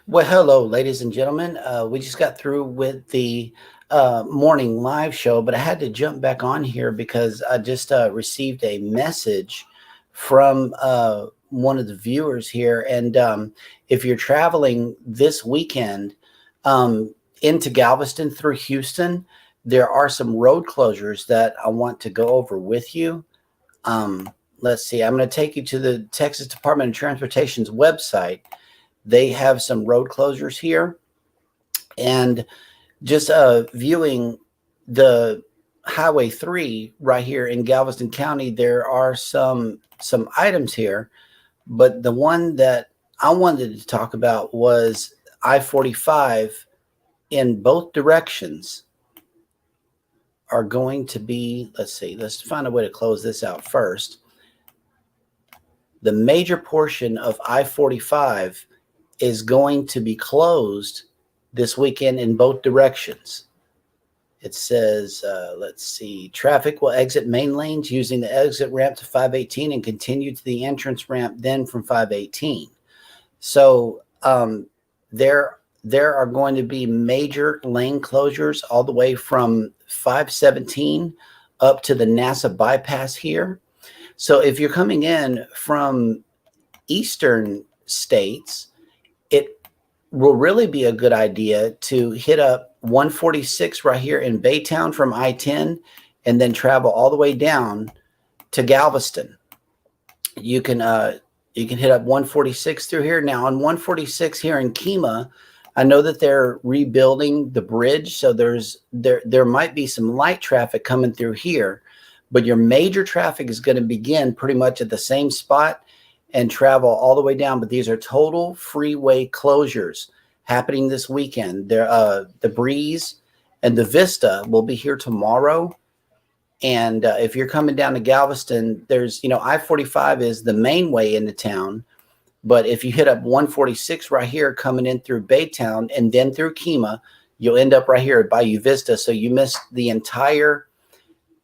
Well, hello, ladies and gentlemen. We just got through with the morning live show, but I had to jump back on here because I just received a message from one of the viewers here. And if you're traveling this weekend into Galveston through Houston, there are some road closures that I want to go over with you. Let's see, I'm going to take you to the Texas Department of Transportation's website. They have some road closures here, and just viewing the Highway 3 right here in Galveston County, there are some items here, but the one that I wanted to talk about was I-45 in both directions are going to be, let's see, let's find a way to close this out first. The major portion of I-45 is going to be closed this weekend in both directions. It says, let's see, traffic will exit main lanes using the exit ramp to 518 and continue to the entrance ramp then from 518. So there are going to be major lane closures all the way from 517 up to the NASA bypass here. So if you're coming in from eastern states, it will really be a good idea to hit up 146 right here in Baytown from I-10 and then travel all the way down to Galveston. You can hit up 146 through here. Now on 146 here in Kemah, I know that they're rebuilding the bridge, so there might be some light traffic coming through here, but your major traffic is going to begin pretty much at the same spot and travel all the way down. But these are total freeway closures happening this weekend. The Breeze and the Vista will be here tomorrow. And if you're coming down to Galveston, there's, I-45 is the main way into town. But if you hit up 146 right here coming in through Baytown and then through Kemah, you'll end up right here at Bayou Vista. So you missed the entire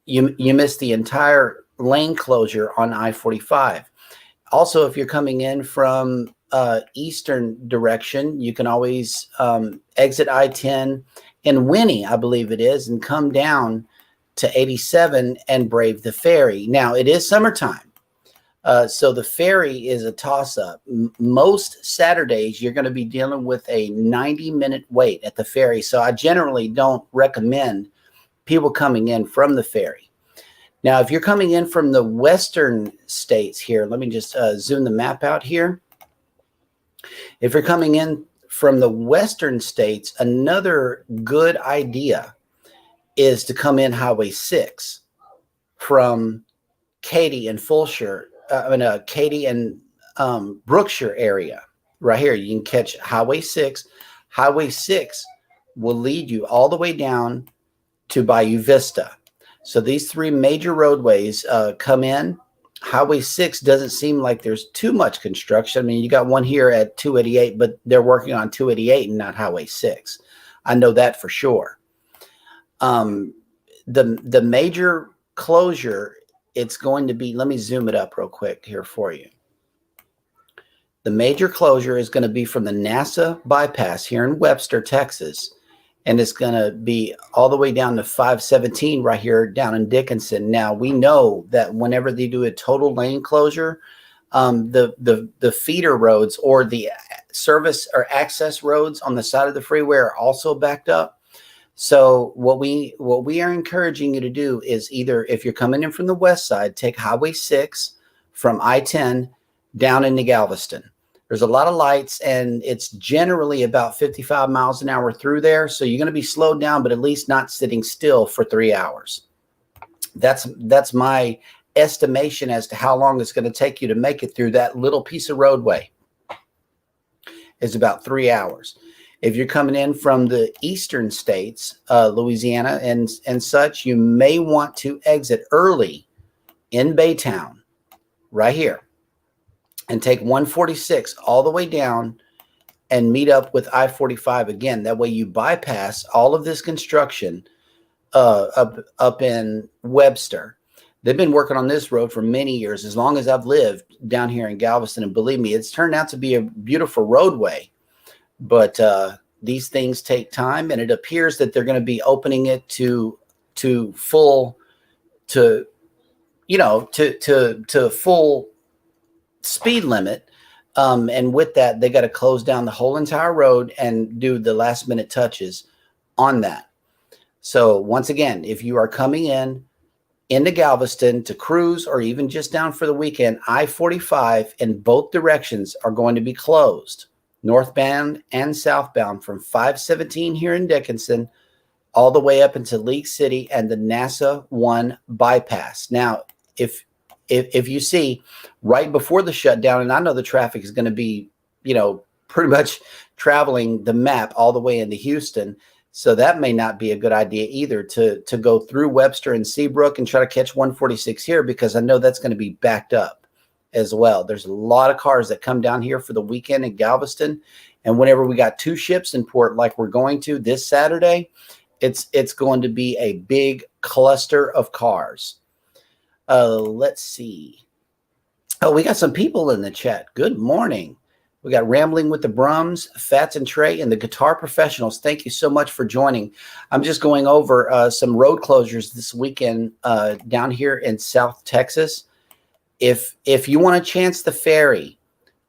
you missed the entire lane closure on I-45. Also, if you're coming in from eastern direction, you can always exit I-10 in Winnie, I believe it is, and come down to 87 and brave the ferry. Now, it is summertime. So the ferry is a toss-up. Most Saturdays, you're going to be dealing with a 90-minute wait at the ferry. So I generally don't recommend people coming in from the ferry. Now, if you're coming in from the western states here, let me just zoom the map out here. If you're coming in from the western states, another good idea is to come in Highway 6 from Katy and Fulshire. Katy and Brookshire area right here. You can catch Highway 6. Highway 6 will lead you all the way down to Bayou Vista. So these three major roadways come in. Highway 6 doesn't seem like there's too much construction. I mean, you got one here at 288, but they're working on 288 and not Highway 6. I know that for sure. The major closure, it's going to be, let me zoom it up real quick here for you. The major closure is going to be from the NASA bypass here in Webster, Texas, and it's going to be all the way down to 517 right here down in Dickinson. Now, we know that whenever they do a total lane closure, the feeder roads or the service or access roads on the side of the freeway are also backed up. So what we are encouraging you to do is either, if you're coming in from the west side, take Highway 6 from I-10 down into Galveston. There's a lot of lights, and it's generally about 55 miles an hour through there. So you're going to be slowed down, but at least not sitting still for 3 hours. That's my estimation as to how long it's going to take you to make it through that little piece of roadway. It's about 3 hours. If you're coming in from the eastern states, Louisiana and such, you may want to exit early in Baytown right here and take 146 all the way down and meet up with I-45 again. That way you bypass all of this construction up in Webster. They've been working on this road for many years, as long as I've lived down here in Galveston. And believe me, it's turned out to be a beautiful roadway. but these things take time, and it appears that they're going to be opening it to full to to full speed limit. And with that, they got to close down the whole entire road and do the last minute touches on that. So once again, if you are coming into Galveston to cruise or even just down for the weekend, I-45 in both directions are going to be closed, northbound and southbound, from 517 here in Dickinson all the way up into League City and the NASA 1 bypass. Now, if you see right before the shutdown, and I know the traffic is going to be, pretty much traveling the map all the way into Houston, so that may not be a good idea either to go through Webster and Seabrook and try to catch 146 here, because I know that's going to be backed up as well. There's a lot of cars that come down here for the weekend in Galveston, and whenever we got 2 ships in port like we're going to this Saturday, it's going to be a big cluster of cars. Let's see. Oh, we got some people in the chat. Good morning. We got Rambling with the Brums, Fats and Trey, and the Guitar Professionals. Thank you so much for joining. I'm just going over some road closures this weekend down here in South Texas. If you want to chance the ferry,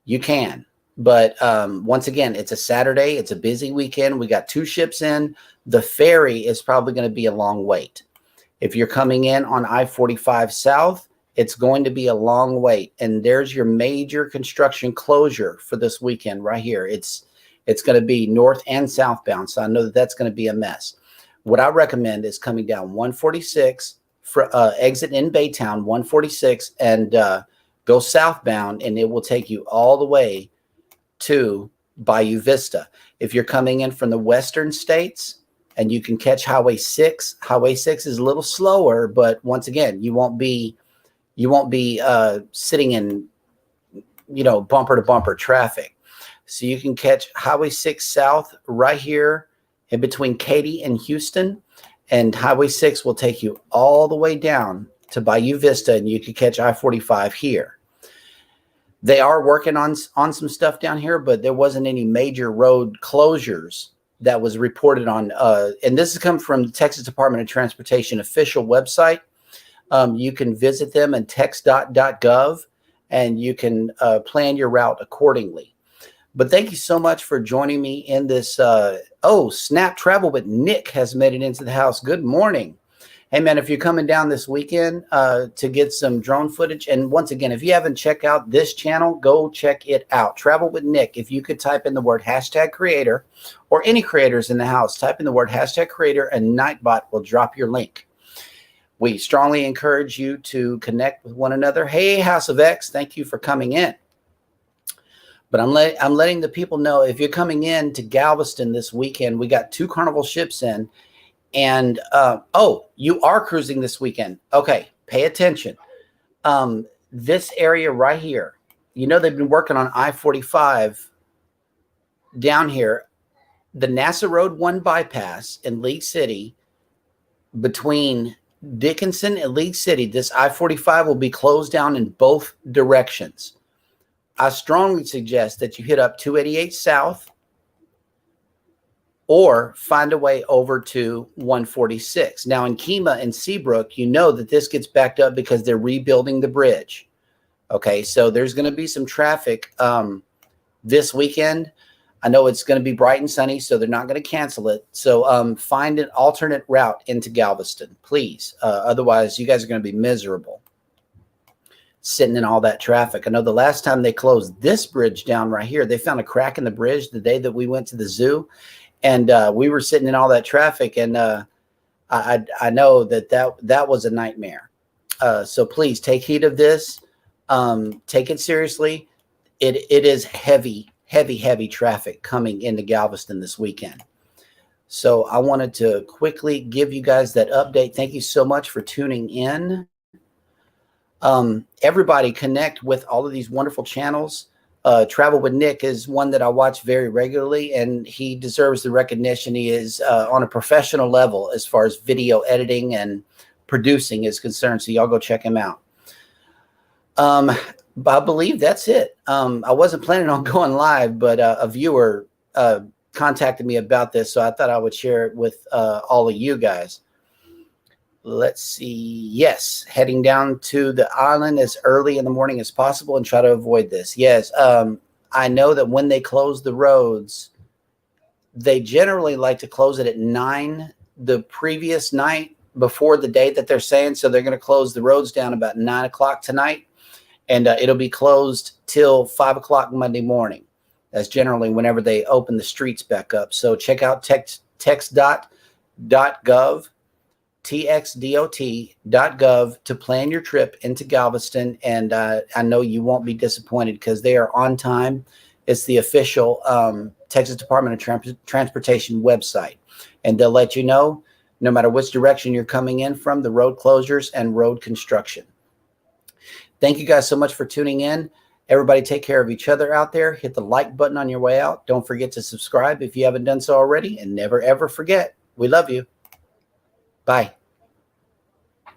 you can. But once again, it's a Saturday. It's a busy weekend. We got 2 ships in. The ferry is probably going to be a long wait. If you're coming in on I-45 South, it's going to be a long wait. And there's your major construction closure for this weekend right here. It's going to be north and southbound. So I know that that's going to be a mess. What I recommend is coming down 146, exit in Baytown, 146, and go southbound, and it will take you all the way to Bayou Vista. If you're coming in from the western states, and you can catch Highway 6. Highway 6 is a little slower, but once again, you won't be sitting in, bumper to bumper traffic. So you can catch Highway 6 South right here in between Katy and Houston, and Highway 6 will take you all the way down to Bayou Vista, and you can catch I-45 here. They are working on some stuff down here, but there wasn't any major road closures that was reported on. And this has come from the Texas Department of Transportation official website. You can visit them in tex.gov, and you can plan your route accordingly. But thank you so much for joining me in this. Snap Travel with Nick has made it into the house. Good morning. Hey, man, if you're coming down this weekend to get some drone footage, and once again, if you haven't checked out this channel, go check it out. Travel with Nick. If you could type in the word #creator, or any creators in the house, type in the word #creator, and Nightbot will drop your link. We strongly encourage you to connect with one another. Hey, House of X, thank you for coming in. But I'm letting the people know, if you're coming in to Galveston this weekend, we got 2 Carnival ships in. And, you are cruising this weekend. Okay, pay attention. This area right here, they've been working on I-45 down here. The NASA Road 1 bypass in League City, between Dickinson and League City, this I-45 will be closed down in both directions. I strongly suggest that you hit up 288 South, or find a way over to 146. Now in Kemah and Seabrook, that this gets backed up because they're rebuilding the bridge. Okay, so there's going to be some traffic this weekend. I know it's going to be bright and sunny, so they're not going to cancel it. So find an alternate route into Galveston, please. Otherwise, you guys are going to be miserable sitting in all that traffic. I know the last time they closed this bridge down right here, they found a crack in the bridge the day that we went to the zoo. And we were sitting in all that traffic, and I know that was a nightmare. So please take heed of this. Take it seriously. It is heavy traffic coming into Galveston this weekend. So I wanted to quickly give you guys that update. Thank you so much for tuning in. Everybody connect with all of these wonderful channels. Travel with Nick is one that I watch very regularly, and he deserves the recognition. He is on a professional level as far as video editing and producing is concerned. So y'all go check him out. I believe that's it. I wasn't planning on going live, but a viewer contacted me about this, so I thought I would share it with all of you guys. Let's see. Yes, heading down to the island as early in the morning as possible and try to avoid this. Yes, I know that when they close the roads, they generally like to close it at 9 the previous night before the date that they're saying. So they're going to close the roads down about 9 o'clock tonight, and it'll be closed till 5 o'clock Monday morning. That's generally whenever they open the streets back up. So check out text.gov, txdot.gov to plan your trip into Galveston. And I know you won't be disappointed because they are on time. It's the official Texas Department of Transportation website. And they'll let you know, no matter which direction you're coming in from, the road closures and road construction. Thank you guys so much for tuning in. Everybody take care of each other out there. Hit the like button on your way out. Don't forget to subscribe if you haven't done so already. And never, ever forget, we love you. Bye.